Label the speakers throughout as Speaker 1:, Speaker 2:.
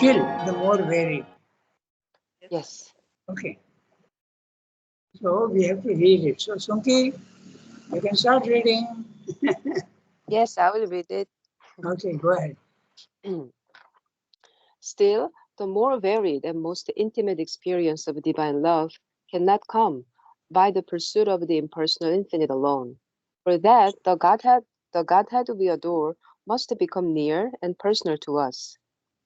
Speaker 1: Still, the more varied.
Speaker 2: Yes.
Speaker 1: Okay. So we have to read it. So Sunki, you can start reading.
Speaker 2: Yes, I will read it.
Speaker 1: Okay, go ahead.
Speaker 2: Still, the more varied and most intimate experience of divine love cannot come by the pursuit of the impersonal infinite alone. For that, the Godhead we adore must become near and personal to us.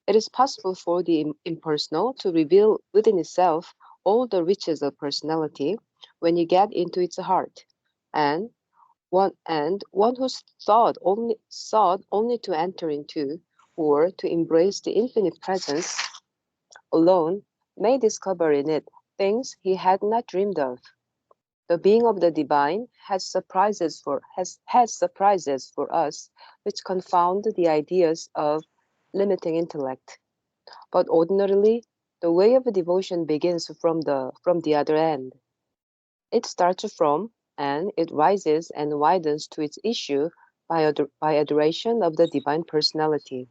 Speaker 2: It is possible for the impersonal to reveal within itself all the riches of personality when you get into its heart, and one who sought only to enter into or to embrace the infinite presence alone may discover in it things he had not dreamed of. The being of the divine has surprises for us which confound the ideas of limiting intellect. But ordinarily, the way of devotion begins from the other end. It starts from and it rises and widens to its issue by adoration of the divine personality.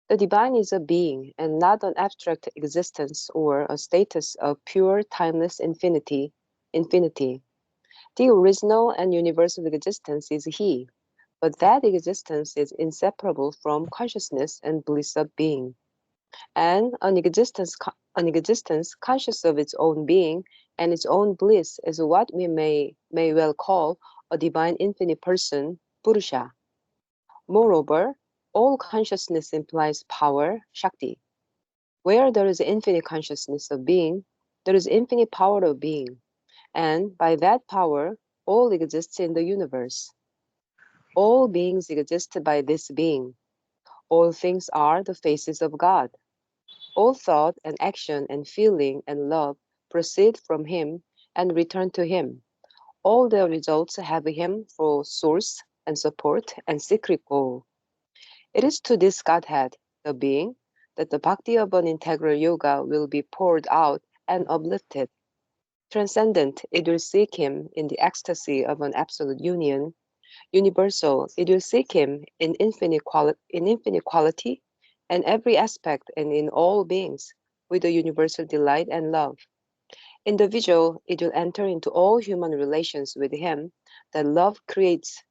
Speaker 2: The divine is a being and not an abstract existence or a status of pure timeless infinity. The original and universal existence is He, but that existence is inseparable from consciousness and bliss of being. And an existence conscious of its own being and its own bliss is what we may well call a divine infinite person, Purusha. Moreover, all consciousness implies power, Shakti. Where there is infinite consciousness of being, there is infinite power of being, and by that power, all exists in the universe. All beings exist by this being. All things are the faces of God. All thought and action and feeling and love proceed from Him and return to Him. All their results have Him for source and support and secret goal. It is to this Godhead, the being, that the bhakti of an integral yoga will be poured out and uplifted. Transcendent, it will seek Him in the ecstasy of an absolute union. Universal, it will seek Him in infinite quality and every aspect and in all beings with a universal delight and love. Individual, it will enter into all human relations with Him that love creates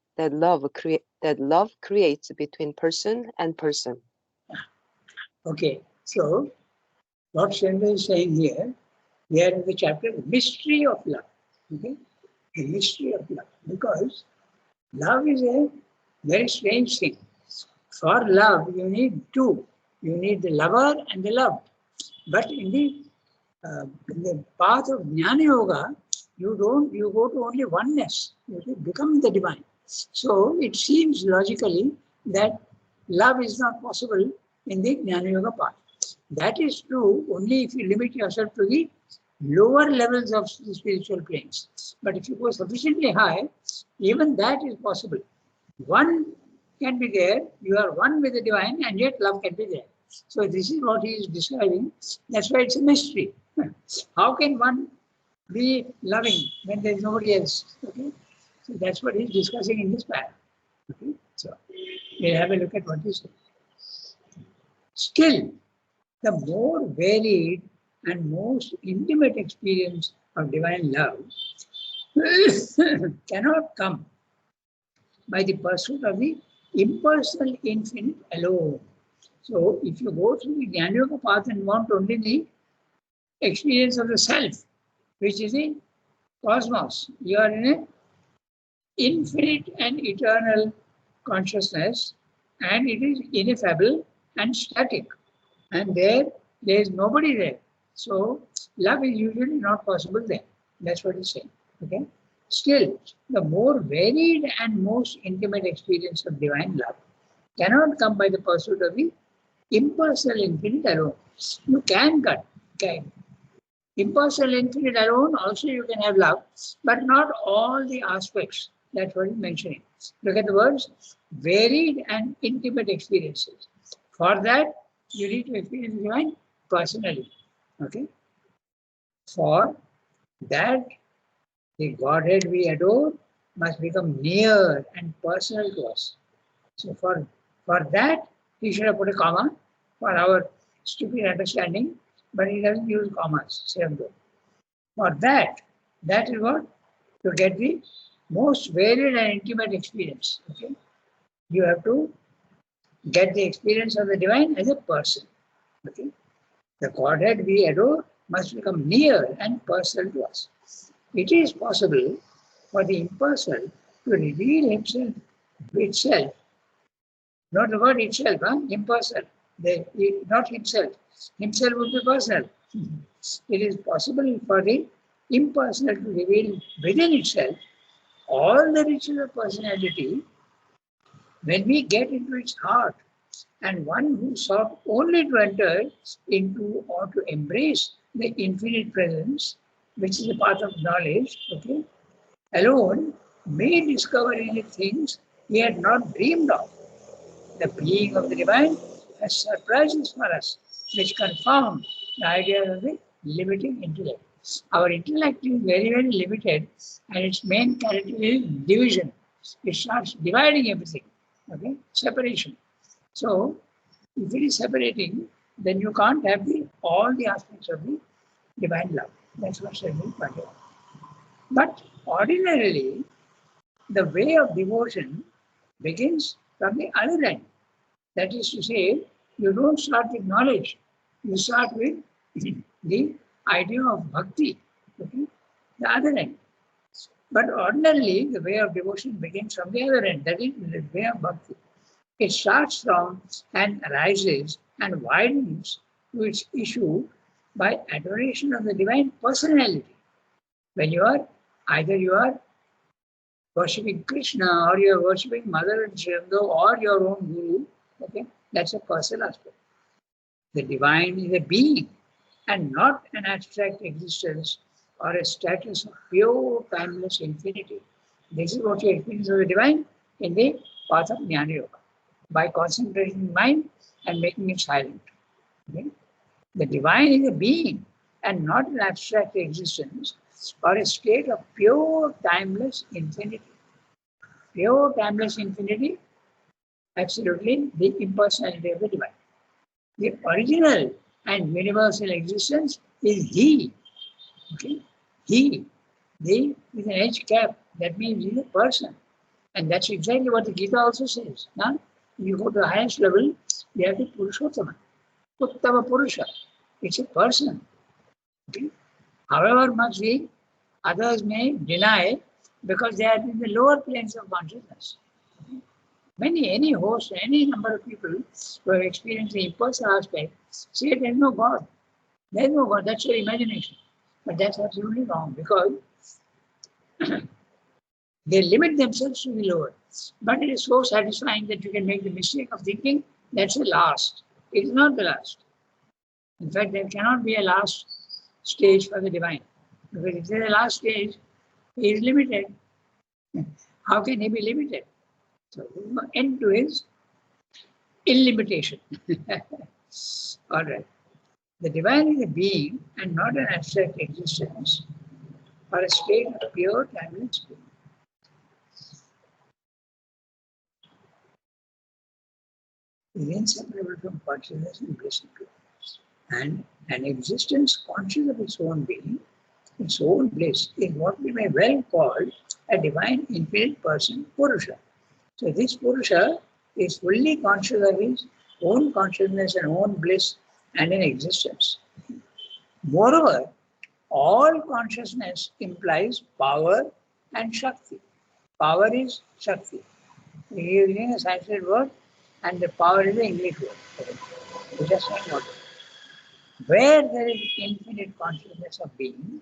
Speaker 2: between person and person.
Speaker 1: Okay, so what Chandra is saying here, we are in the chapter The Mystery of Love. Okay, the mystery of love. Because love is a very strange thing. For love, you need two. You need the lover and the loved. But in the path of Jnana Yoga, you go to only oneness. You become the divine. So it seems logically that love is not possible in the Jnana Yoga path. That is true only if you limit yourself to the lower levels of the spiritual planes. But if you go sufficiently high, even that is possible. One can be there, you are one with the divine, and yet love can be there. So this is what he is describing. That's why it's a mystery. How can one be loving when there is nobody else? Okay? So that's what he's discussing in this paragraph. Okay? So we'll have a look at what he says. Still, the more varied and most intimate experience of divine love cannot come by the pursuit of the impersonal infinite alone. So, if you go through the Jnana Yoga path and want only the experience of the self, which is the cosmos, you are in an infinite and eternal consciousness, and it is ineffable and static. And there is nobody there. So, love is usually not possible there. That's what he's saying. Okay. Still, the more varied and most intimate experience of divine love cannot come by the pursuit of the impersonal infinite alone. You can cut, can. Impersonal infinite alone, also you can have love, but not all the aspects. That's what he's mentioning. Look at the words varied and intimate experiences. For that, you need to experience the divine personally. Okay? For that, the Godhead we adore must become near and personal to us. So for that, he should have put a comma for our stupid understanding, but he doesn't use commas, same though. For that is what? To get the most varied and intimate experience. Okay? You have to get the experience of the divine as a person. Okay? The Godhead we adore must become near and personal to us. It is possible for the impersonal to reveal himself to itself. Not the word itself, impersonal. Not himself. Himself would be personal. It is possible for the impersonal to reveal within itself all the riches of personality when we get into its heart. And one who sought only to enter into or to embrace the infinite presence, which is the path of knowledge, okay, alone may discover in it things he had not dreamed of. The being of the divine has surprises for us, which confound the idea of the limiting intellect. Our intellect is very, very limited, and its main character is division. It starts dividing everything, okay? Separation. So, if it is separating, then you can't have all the aspects of the divine love. That's what Sri pointed out. But ordinarily, the way of devotion begins from the other end. That is to say, you don't start with knowledge. You start with the idea of bhakti, okay? The other end. But ordinarily, the way of devotion begins from the other end. That is the way of bhakti. It starts from and arises and widens to its issue by adoration of the divine personality. When you are worshipping Krishna, or you are worshipping Mother and Shrivdo, or your own Guru, okay, that's a personal aspect. The divine is a being and not an abstract existence or a status of pure timeless infinity. This is what you experience of the divine in the path of Jnana Yoga, by concentrating mind and making it silent. Okay? The divine is a being and not an abstract existence or a state of pure timeless infinity. Pure timeless infinity, absolutely the impersonality of the divine. The original and universal existence is He. Okay? He. He with an H cap. That means He is a person. And that's exactly what the Gita also says. Now, you go to the highest level, you have the Purushottama. Uttama Purusha. It's a person. Okay? However much the others may deny, because they are in the lower planes of consciousness. Okay? Any host, any number of people who have experienced the impersonal aspect say there is no God. There is no God, that's your imagination. But that's absolutely wrong, because they limit themselves to the lower. But it is so satisfying that you can make the mistake of thinking that's the last. It is not the last. In fact, there cannot be a last stage for the divine. Because if there is a last stage, he is limited. How can he be limited? So, end to his illimitation. All right. The divine is a being and not an abstract existence or a state of pure timeless being. It is inseparable from consciousness and bliss and pure. And an existence conscious of its own being, its own bliss, is what we may well call a divine infinite person, Purusha. So this Purusha is fully conscious of his own consciousness and own bliss and in existence. Moreover, all consciousness implies power and Shakti. Power is Shakti. We are using a Sanskrit word, and the power is the English word. We just saying what. Where there is infinite consciousness of being,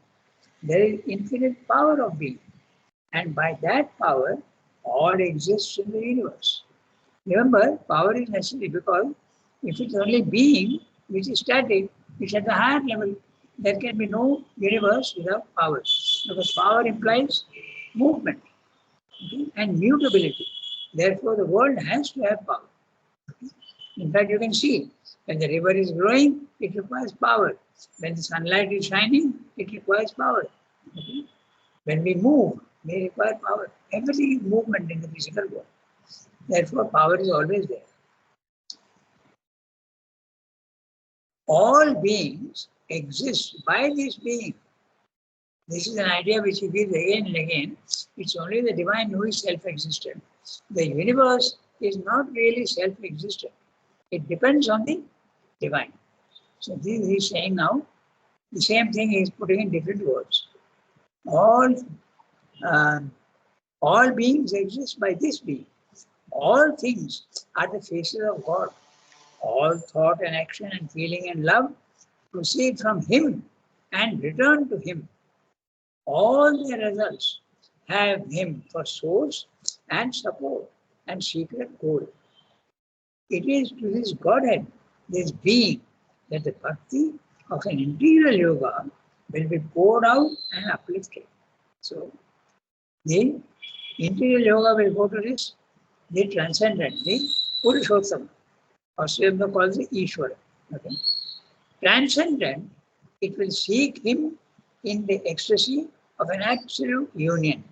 Speaker 1: there is infinite power of being. And by that power, all exists in the universe. Remember, power is necessary, because if it's only being, which is static, it's at a higher level. There can be no universe without power. Because power implies movement, okay, and mutability. Therefore, the world has to have power. Okay. In fact, you can see, when the river is growing, it requires power. When the sunlight is shining, it requires power. Okay. When we move, we require power. Everything is movement in the physical world. Therefore, power is always there. all beings exist by this being. This is an idea which he gives again and again. It's only the divine who is self-existent. The universe is not really self-existent. It depends on the divine. So this he's saying now, the same thing he is putting in different words. All beings exist by this being. All things are the faces of God. All thought and action and feeling and love proceed from Him and return to Him. All their results have Him for source and support and secret goal. It is to this Godhead, this being, that the bhakti of an interior yoga will be poured out and uplifted. So, the interior yoga will go to this, the transcendent, the Purushottama, or Sriyamda calls it Ishvara. Okay? Transcendent, it will seek Him in the ecstasy of an absolute union.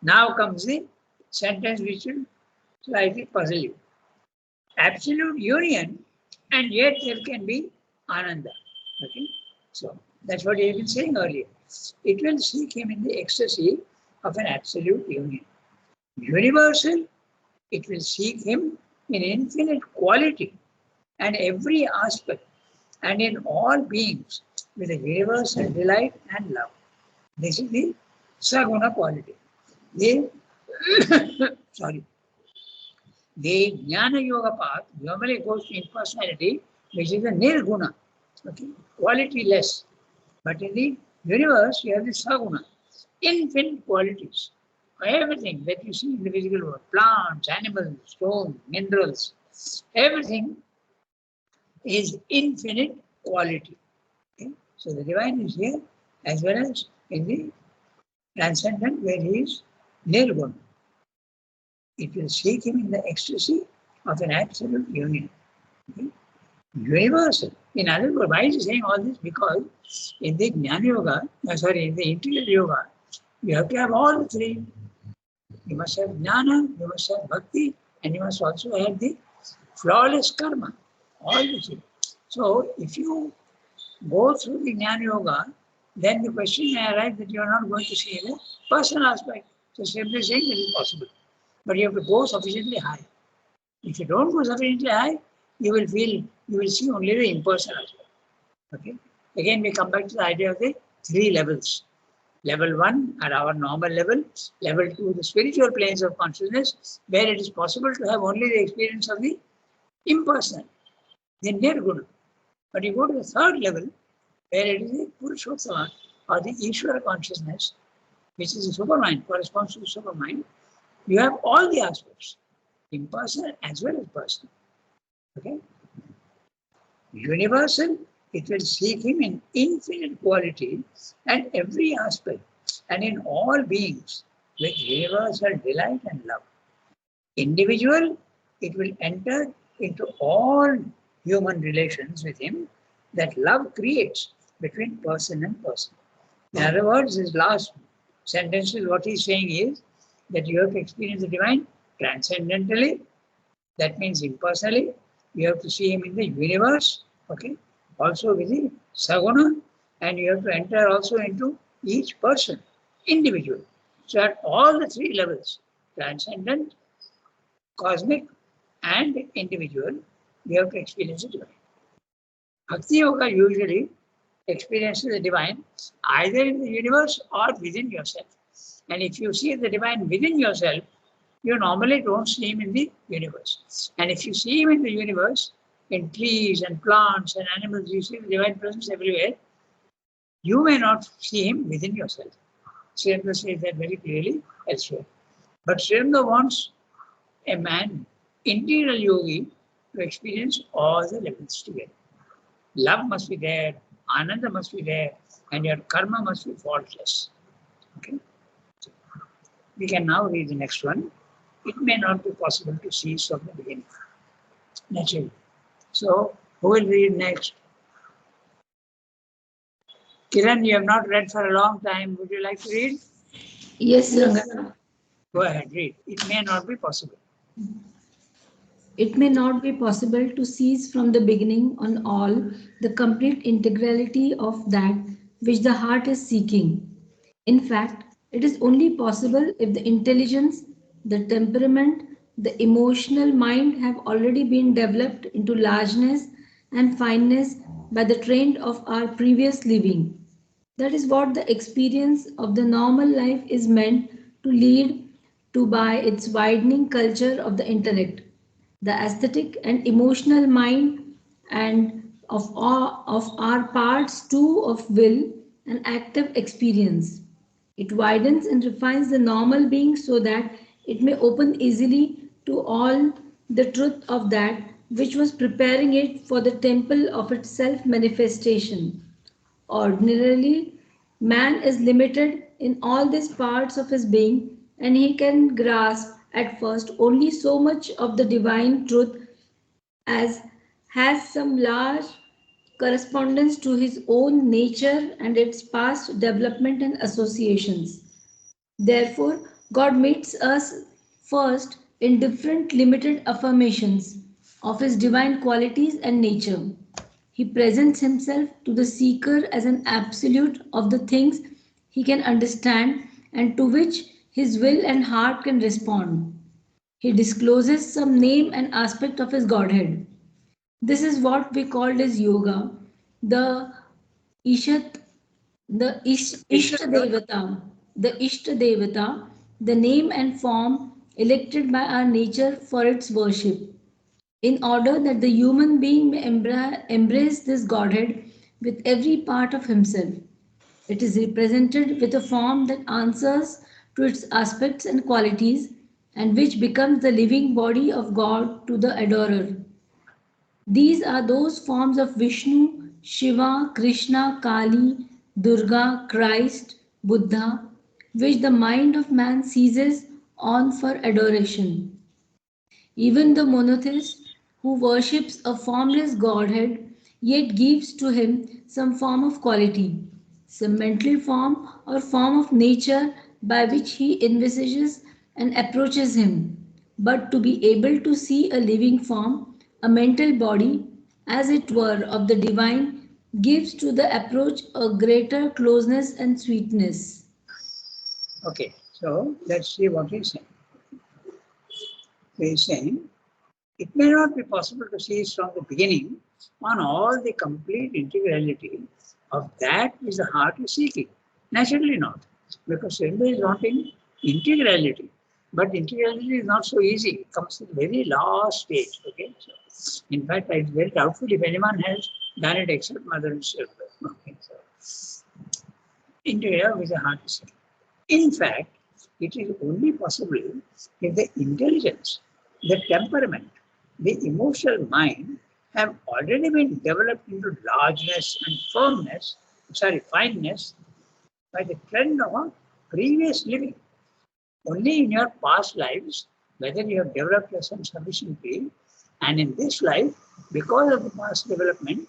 Speaker 1: Now comes the sentence which will slightly puzzle you. Absolute union, and yet there can be Ananda. Okay? So that's what he had been saying earlier. It will seek Him in the ecstasy of an absolute union. Universal, it will seek Him in infinite quality and every aspect and in all beings with a universal delight and love. This is the Saguna quality. The Jnana Yoga path normally goes to impersonality, which is the Nirguna, okay, quality less. But in the universe, you have the Saguna, infinite qualities. Everything that you see in the physical world, plants, animals, stones, minerals, everything is infinite quality. Okay? So the divine is here as well as in the transcendent where he is Nirguna. It will seek Him in the ecstasy of an absolute union. Okay? Universal. In other words, why is he saying all this? Because in the Jnana Yoga, in the interior yoga, you have to have all the three. You must have Jnana, you must have Bhakti, and you must also have the flawless karma. All the three. So if you go through the Jnana Yoga, then the question may arise that you are not going to see the personal aspect. So simply saying that is possible. But you have to go sufficiently high. If you don't go sufficiently high, you will see only the impersonal aspect. Okay? Again, we come back to the idea of the three levels. Level 1 at our normal level, level 2, the spiritual planes of consciousness, where it is possible to have only the experience of the impersonal, the Nirguna. But you go to the third level, where it is the Purushottama or the Ishvara consciousness, which is the supermind, corresponds to the supermind. You have all the aspects, impersonal as well as personal. Okay? Universal, it will seek Him in infinite quality and every aspect and in all beings with universal delight and love. Individual, it will enter into all human relations with Him that love creates between person and person. In other words, his last sentence is what he's saying is that you have to experience the divine transcendentally, that means impersonally. You have to see Him in the universe, okay, also with the Saguna, and you have to enter also into each person, individual. So at all the three levels, transcendent, cosmic, and individual, you have to experience the divine. Bhakti Yoga usually experiences the divine either in the universe or within yourself. And if you see the divine within yourself, you normally don't see Him in the universe. And if you see Him in the universe, in trees and plants and animals, you see the divine presence everywhere, you may not see Him within yourself. Sriyamda says that very clearly elsewhere. But Sriyamda wants a man, interior yogi, to experience all the levels together. Love must be there, Ananda must be there, and your karma must be faultless. Okay? We can now read the next one. It may not be possible to cease from the beginning, naturally. So, who will read next? Kiran, you have not read for a long time. Would you like to read?
Speaker 3: Yes, Ranga.
Speaker 1: Go ahead, read. It may not be possible.
Speaker 3: It may not be possible to seize from the beginning on all the complete integrality of that which the heart is seeking. In fact, it is only possible if the intelligence, the temperament, the emotional mind have already been developed into largeness and fineness by the trend of our previous living. That is what the experience of the normal life is meant to lead to by its widening culture of the intellect, the aesthetic and emotional mind, and of our parts too of will and active experience. It widens and refines the normal being so that it may open easily to all the truth of that which was preparing it for the temple of its self manifestation. Ordinarily, man is limited in all these parts of his being, and he can grasp at first only so much of the divine truth as has some large correspondence to his own nature and its past development and associations. Therefore, God meets us first in different limited affirmations of his divine qualities and nature. He presents himself to the seeker as an absolute of the things he can understand and to which his will and heart can respond. He discloses some name and aspect of his Godhead. This is what we called as yoga, the Ishat, the Ishta Devata, the name and form elected by our nature for its worship, in order that the human being may embrace this Godhead with every part of himself. It is represented with a form that answers to its aspects and qualities, and which becomes the living body of God to the adorer. These are those forms of Vishnu, Shiva, Krishna, Kali, Durga, Christ, Buddha, which the mind of man seizes on for adoration. Even the monotheist who worships a formless Godhead yet gives to him some form of quality, some mental form or form of nature by which he envisages and approaches him. But to be able to see a living form, a mental body, as it were, of the divine, gives to the approach a greater closeness and sweetness.
Speaker 1: Okay, so let's see what he's saying. So he's saying, it may not be possible to see from the beginning on all the complete integrality of that which the heart is seeking. Naturally not, because everybody is wanting integrality. But integrality is not so easy. It comes to the very last stage. Okay. So, in fact, it's very doubtful if anyone has done it except mother and children. Okay. So, integral with the heart is seeking. In fact, it is only possible if the intelligence, the temperament, the emotional mind have already been developed into largeness and fineness by the trend of a previous living. Only in your past lives, whether you have developed yourself sufficiently, and in this life, because of the past development,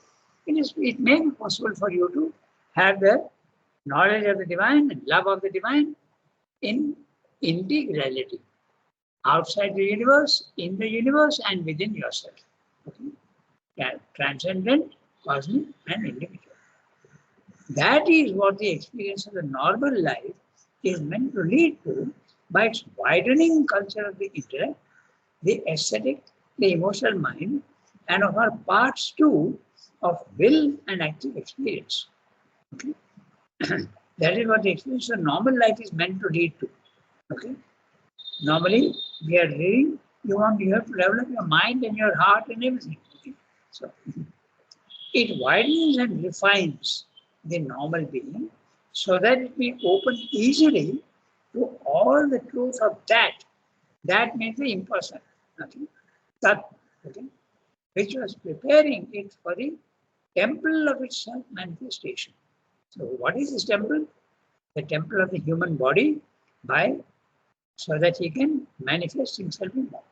Speaker 1: it may be possible for you to have the knowledge of the divine and love of the divine in integrality, outside the universe, in the universe, and within yourself. Okay? Yeah, transcendent, cosmic, and individual. That is what the experience of the normal life is meant to lead to by its widening culture of the intellect, the aesthetic, the emotional mind, and of our parts too of will and active experience. Okay? That is what the experience of normal life is meant to lead to. Okay? Normally, we are living, you have to develop your mind and your heart and everything. Okay? So, it widens and refines the normal being so that it may open easily to all the truth of that means the impersonal, okay? That, okay? Which was preparing it for the temple of its self-manifestation. So what is this temple? The temple of the human body so that he can manifest himself in that.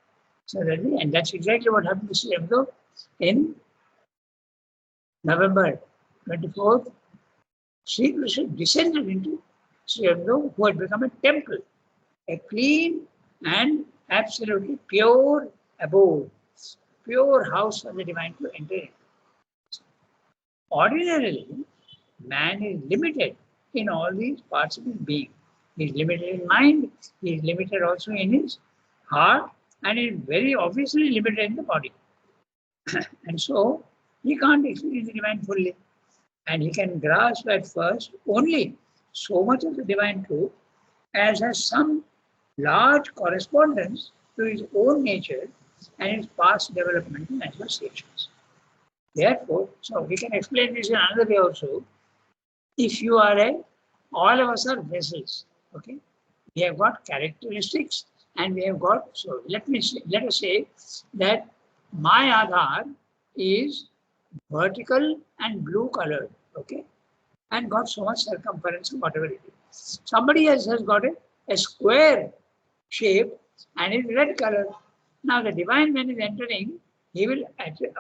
Speaker 1: So that and that's exactly what happened to Sri Aurobindo in November 24th. Sri Krishna descended into Sri Aurobindo, who had become a temple, a clean and absolutely pure abode pure house for the divine to enter in. Ordinarily, man is limited in all these parts of his being. He is limited in mind, he is limited also in his heart, and is very obviously limited in the body. And so, he can't experience the divine fully. And he can grasp at first only so much of the divine truth as has some large correspondence to his own nature and his past development and associations. Therefore, so we can explain this in another way also. If you are all of us are vessels, okay? We have got characteristics and we have got, so let us say that my Aadhaar is vertical and blue colored, okay? And got so much circumference, whatever it is. Somebody else has got a square shape and is red color. Now the divine when is entering, he will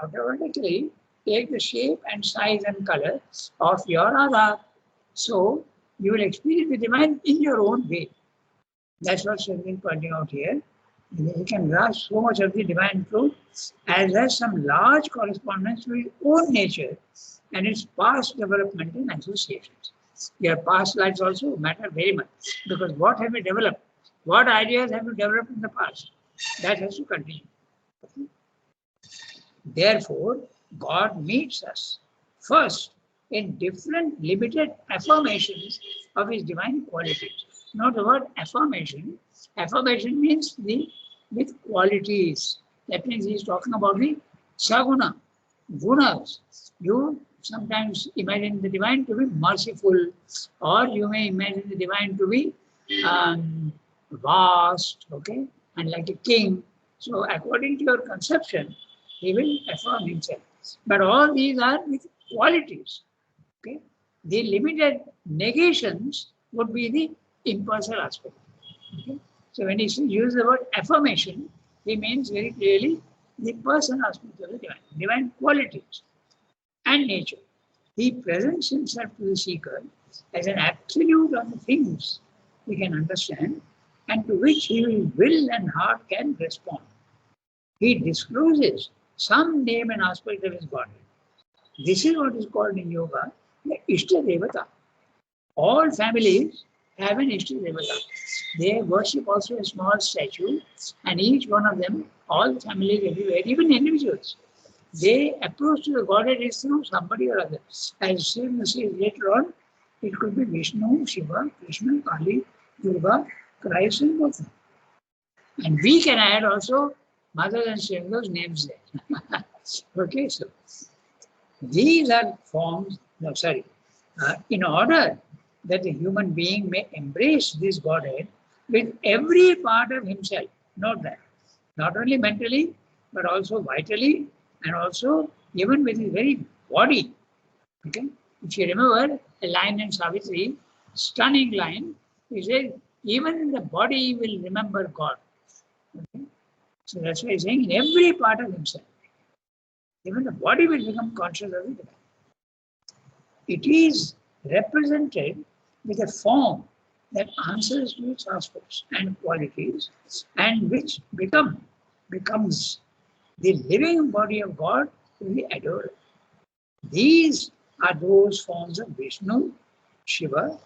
Speaker 1: automatically take the shape and size and color of your Aadhaar. So you will experience the divine in your own way. That's what Sri is pointing out here. He can grasp so much of the divine truth as has some large correspondence to his own nature and its past development and associations. Your past lives also matter very much because what have you developed? What ideas have you developed in the past? That has to continue. Therefore, God meets us first in different limited affirmations of his divine qualities. Now the word affirmation means with qualities. That means he is talking about the saguna, gunas. You sometimes imagine the divine to be merciful, or you may imagine the divine to be vast, okay, and like a king. So according to your conception, he will affirm himself. But all these are with qualities. Okay? The limited negations would be the impersonal aspect. Okay? So when he uses the word affirmation, he means very clearly the personal aspect of the divine qualities and nature. He presents himself to the seeker as an absolute of the things he can understand and to which he will and heart can respond. He discloses some name and aspect of his body. This is what is called in yoga the Ishta Devata. All families have an Ishta Devata. They worship also a small statue, and each one of them, all the families everywhere, even individuals, they approach to the Godhead is through somebody or other. As Shiva says later on, it could be Vishnu, Shiva, Krishna, Kali, Durga, Christ, and both. And we can add also mothers and siblings names there. Okay, so these are forms, in order that the human being may embrace this Godhead with every part of himself, note that, not only mentally, but also vitally, and also even with his very body. Okay? If you remember a line in Savitri, stunning line, he says, even the body will remember God. Okay? So that's why he's saying in every part of himself. Even the body will become conscious of the divine. It is represented with a form that answers to its aspects and qualities and which becomes the living body of God to be adored. These are those forms of Vishnu, Shiva,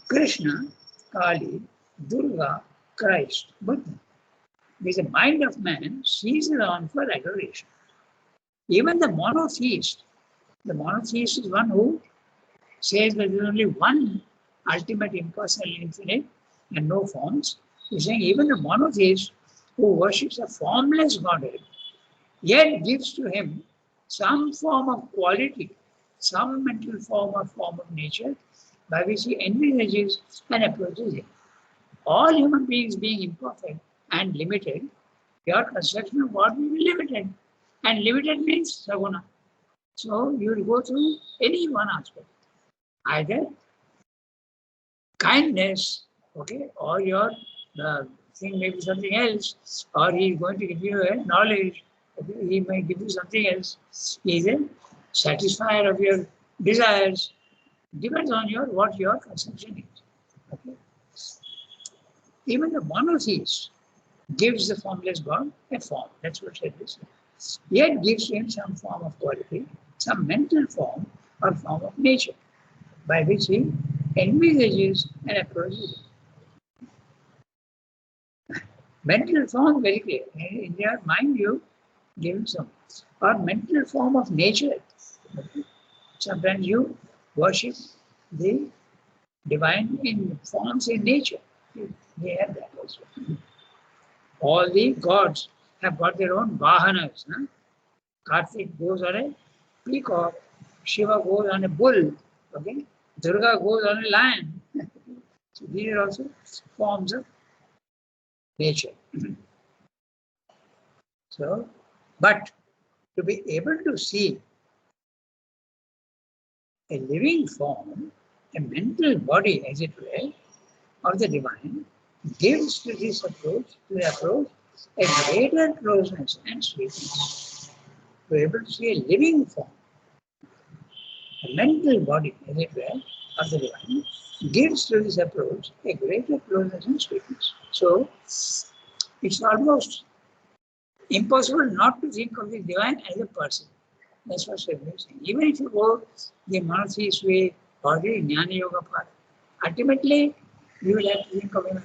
Speaker 1: Krishna, Kali, Durga, Christ, Buddha. With the mind of man seizes on for adoration. Even the monotheist is one who says that there is only one ultimate impersonal infinite and no forms. He's saying even the monotheist who worships a formless Godhead yet gives to him some form of quality, some mental form or form of nature by which he envisages and approaches him. All human beings being imperfect and limited, your conception of God will be limited. And limited means saguna. So you will go through any one aspect. Either kindness, okay, or your thing may be something else, or he is going to give you a knowledge, okay, he may give you something else. He is a satisfier of your desires. Depends on what your conception is. Okay. Even the monotheist gives the formless God a form. That's what said this. yet gives to him some form of quality, some mental form or form of nature, by which he envisages and approaches it. Mental form, very clear. In your mind, you give some, or mental form of nature. Sometimes you worship the divine in forms in nature. They have that also. All the gods have got their own vahanas. Huh? Kartik goes on a peacock, Shiva goes on a bull, okay? Durga goes on a lion. So these are also forms of nature. So, but to be able to see a living form, a mental body, as it were, of the divine, gives to this approach, a greater closeness and sweetness. To be able to see a living form, a mental body, as it were, of the divine, gives to this approach a greater closeness and sweetness. So, it's almost impossible not to think of the divine as a person. That's what Swami is saying. Even if you go the monotheist way or the Jnana Yoga path, ultimately you will have to think of him as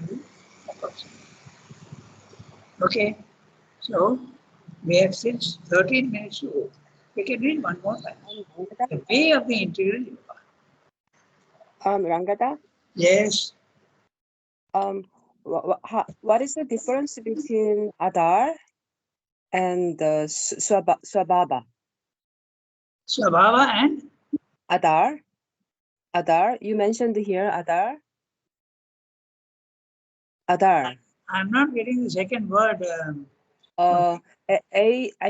Speaker 1: a person. Okay, so we have since 13 minutes to go. We can read one more time. The way of the integral yoga.
Speaker 2: Rangada,
Speaker 1: Yes,
Speaker 2: what is the difference between Adar and Swabhava?
Speaker 1: Swabhava and
Speaker 2: Adar, you mentioned here Adar.
Speaker 1: I'm not getting the second word.
Speaker 2: I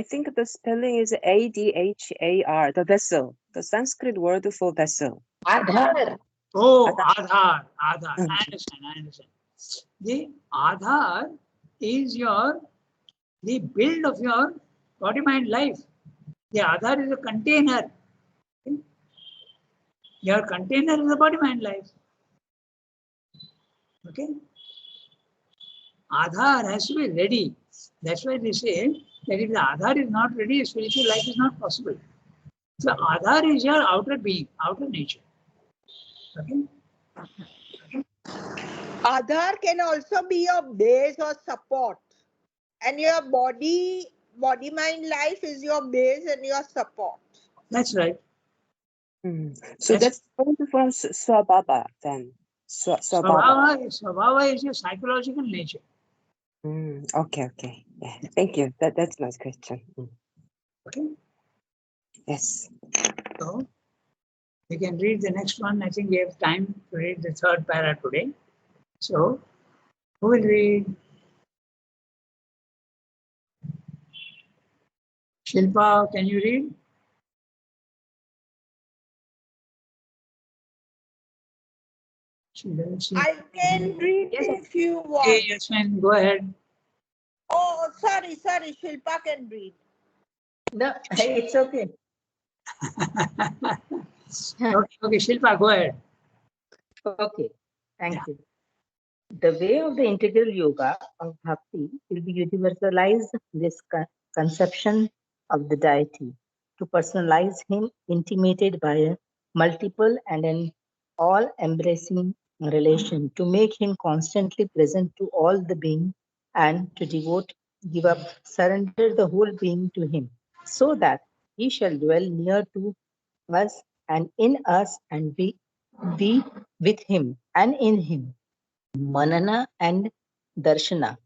Speaker 2: think the spelling is Adhar, the vessel, the Sanskrit word for vessel.
Speaker 4: Adhar.
Speaker 1: Oh,
Speaker 2: Adhar.
Speaker 1: Aadhaar. I understand. The Aadhaar is the build of your body, mind, life. The Aadhaar is a container. Your container is the body, mind, life. Okay? Aadhaar has to be ready. That's why they say that if the Aadhaar is not ready, spiritual life is not possible. So Aadhaar is your outer being, outer nature. Okay?
Speaker 4: Aadhar can also be your base or support. And your body, mind, life is your base and your support.
Speaker 1: That's right.
Speaker 2: So that's different from Swabhava then. Swabhava.
Speaker 1: Swabhava is your psychological nature.
Speaker 2: Okay. Yeah, thank you. That's my question.
Speaker 1: Okay?
Speaker 2: Yes.
Speaker 1: So we can read the next one. I think we have time to read the third para today. So who will read? Shilpa, can you read?
Speaker 4: I can read if you want.
Speaker 1: Okay, yes, fine. Go ahead.
Speaker 4: Oh, sorry. Shilpa can read.
Speaker 5: No, it's okay.
Speaker 1: Okay, Shilpa, go ahead.
Speaker 5: Okay, thank you. The way of the integral yoga of bhakti will be universalize this conception of the deity, to personalize him intimated by a multiple and an all-embracing relation, to make him constantly present to all the being and to give up, surrender the whole being to him, so that he shall dwell near to us and in us and we with him and in him. Manana and Darshana.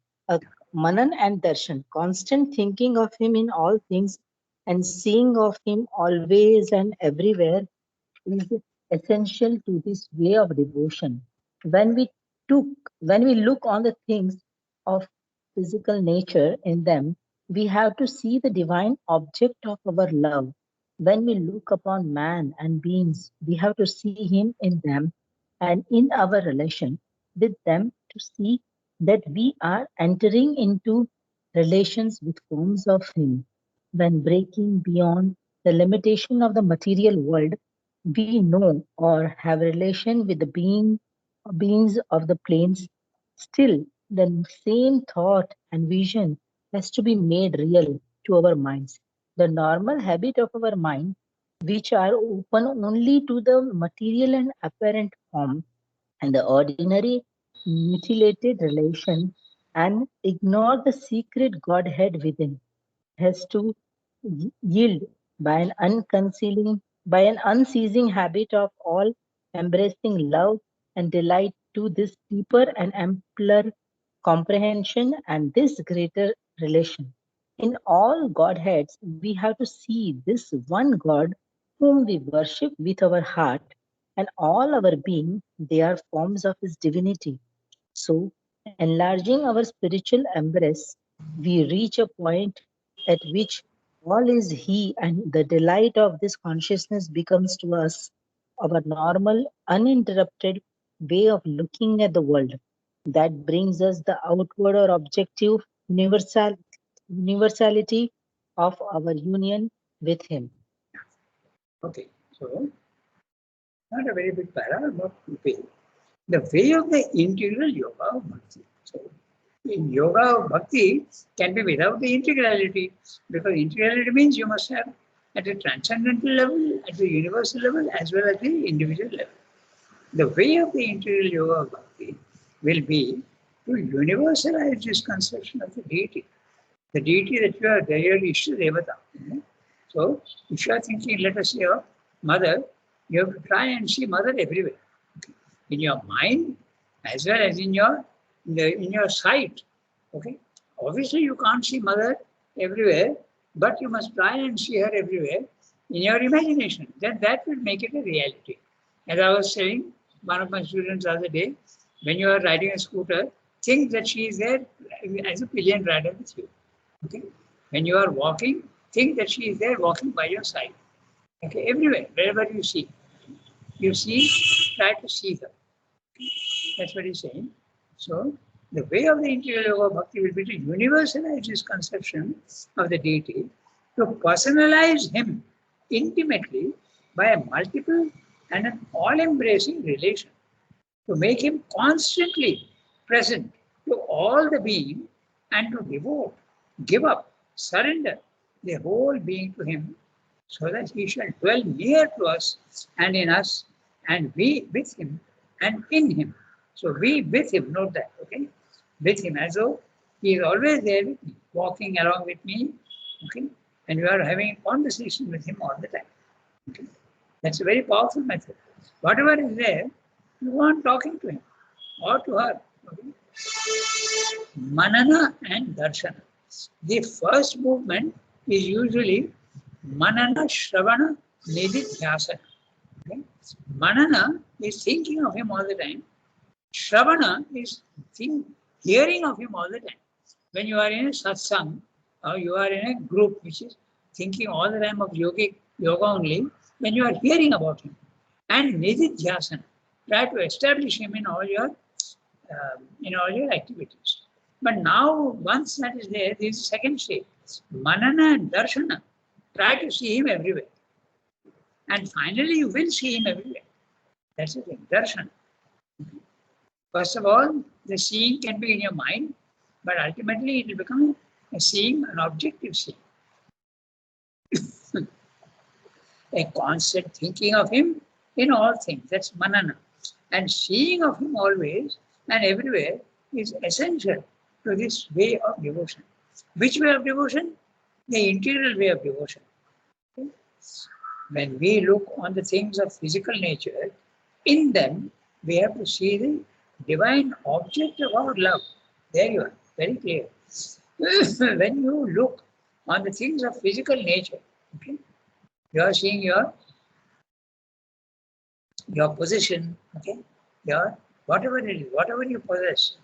Speaker 5: Manan and Darshan, constant thinking of him in all things and seeing of him always and everywhere is essential to this way of devotion. When we look on the things of physical nature in them, we have to see the divine object of our love. When we look upon man and beings, we have to see him in them and in our relation with them, to see that we are entering into relations with forms of him. When breaking beyond the limitation of the material world, we know or have relation with the beings of the planes. Still, the same thought and vision has to be made real to our minds. The normal habit of our mind, which are open only to the material and apparent form, and the ordinary mutilated relation, and ignore the secret Godhead within, has to yield by an by an unceasing habit of all embracing love and delight to this deeper and ampler comprehension and this greater relation. In all Godheads, we have to see this one God whom we worship with our heart, and all our being, they are forms of His divinity. So, enlarging our spiritual embrace, we reach a point at which all is He, and the delight of this consciousness becomes to us our normal, uninterrupted way of looking at the world. That brings us the outward or objective universality of our union with Him.
Speaker 1: Okay, so not a very big para, but okay. The way of the integral yoga of bhakti. So, in yoga of bhakti can be without the integrality, because integrality means you must have at a transcendental level, at the universal level, as well as the individual level. The way of the integral yoga of bhakti will be to universalize this conception of the deity that you are there, Ishta Devata. So, if you are thinking, let us say, of mother, you have to try and see mother everywhere. In your mind, as well as in your sight. Okay. Obviously, you can't see mother everywhere, but you must try and see her everywhere in your imagination. Then that will make it a reality. As I was saying, one of my students the other day, when you are riding a scooter, think that she is there as a pillion rider with you. Okay. When you are walking, think that she is there walking by your side. Okay. Everywhere, wherever you see, try to see her. That's what he's saying. So, the way of the integral yoga bhakti will be to universalize his conception of the deity, to personalize him intimately by a multiple and an all-embracing relation, to make him constantly present to all the being, and to devote, give up, surrender the whole being to him, so that he shall dwell near to us and in us, and we with him and in him. So we with him, note that, okay? With him, as though he is always there with me, walking along with me, okay? And we are having a conversation with him all the time. Okay? That's a very powerful method. Whatever is there, you want talking to him or to her. Okay? Manana and Darshana. The first movement is usually Manana, Shravana, Nididhyasana. Okay? Manana is thinking of him all the time. Shravana is hearing of him all the time. When you are in a satsang, or you are in a group which is thinking all the time of yoga only, then you are hearing about him. And Nididhyasana, try to establish him in all your activities. But now, once that is there is the second stage. Manana and Darshana, try to see him everywhere. And finally, you will see him everywhere. That's the thing, Darshana. First of all, the seeing can be in your mind, but ultimately it will become a seeing, an objective seeing. A constant thinking of him in all things, that's manana. And seeing of him always and everywhere is essential to this way of devotion. Which way of devotion? The integral way of devotion. Okay? When we look on the things of physical nature, in them we have to see the divine object of our love. There you are, very clear. When you look on the things of physical nature, okay, you are seeing your position, okay, your whatever it is, whatever you possess.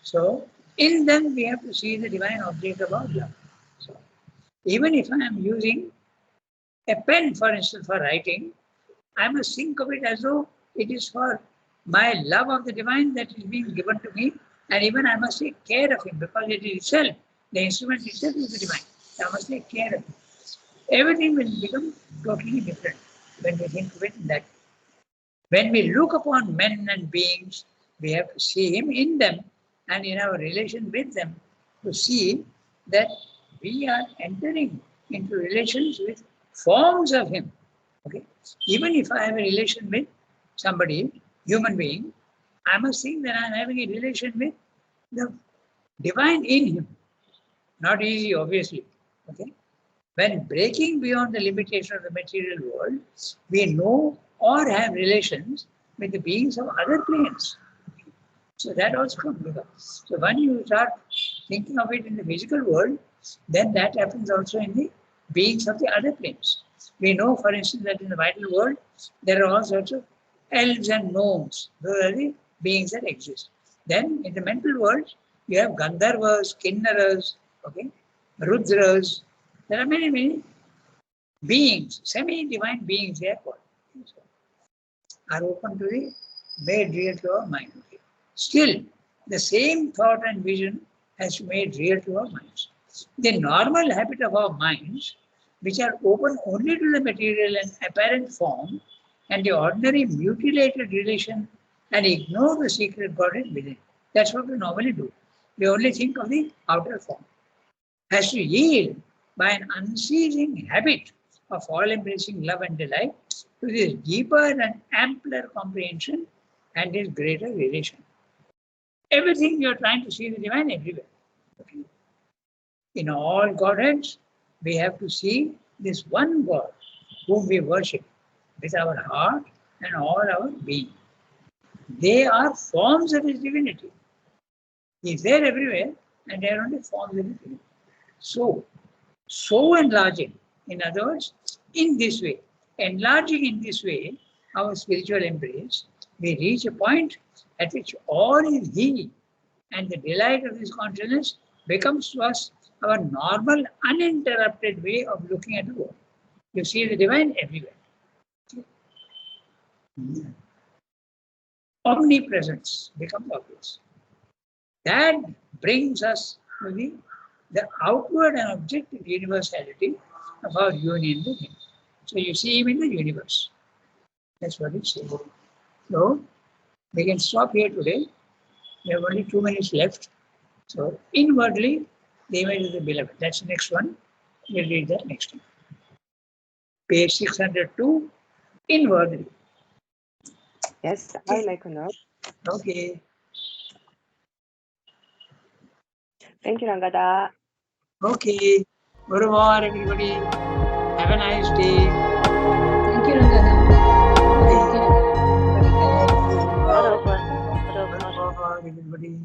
Speaker 1: So in them we have to see the divine object of our love. So even if I am using a pen, for instance, for writing, I must think of it as though it is for my love of the divine that is being given to me, and even I must take care of him, because it is itself, the instrument itself is the divine. So I must take care of him. Everything will become totally different when we think of it in that way. When we look upon men and beings, we have to see him in them and in our relation with them, to see that we are entering into relations with forms of him. Okay. Even if I have a relation with somebody, human being, I must think that I am having a relation with the divine in him. Not easy, obviously. Okay. When breaking beyond the limitation of the material world, we know or have relations with the beings of other planes. So that also comes with us. So when you start thinking of it in the physical world, then that happens also in the beings of the other planes. We know, for instance, that in the vital world, there are all sorts of elves and gnomes. Those are the beings that exist. Then in the mental world, you have Gandharvas, Kinnaras, okay, Rudras. There are many, many beings, semi-divine beings, they are called, are open to the made real to our mind. Okay. Still, the same thought and vision has to be made real to our minds. The normal habit of our minds, which are open only to the material and apparent form, and the ordinary mutilated relation, and ignore the secret Godhead within. That's what we normally do. We only think of the outer form. Has to yield by an unceasing habit of all-embracing love and delight to this deeper and ampler comprehension and this greater relation. Everything you're trying to see the divine everywhere. Okay. In all Godheads, we have to see this one God whom we worship with our heart and all our being. They are forms of His divinity. He is there everywhere, and they are only forms of His divinity. So enlarging, in other words, in this way, enlarging in this way our spiritual embrace, we reach a point at which all is He, and the delight of this consciousness becomes to us our normal, uninterrupted way of looking at the world. You see the divine everywhere. Omnipresence becomes obvious. That brings us to the outward and objective universality of our union with Him. So you see Him in the universe. That's what it says. So we can stop here today. We have only 2 minutes left. So inwardly, the image of the beloved. That's the next one. We'll read that next time. Page 602, inwardly.
Speaker 2: Yes, I make a note.
Speaker 1: Okay.
Speaker 2: Thank you, Rangada.
Speaker 1: Okay. Au revoir, everybody. Have a nice day.
Speaker 3: Thank you, Rangada.
Speaker 1: Bye.
Speaker 5: Bye.
Speaker 1: Au revoir, everybody.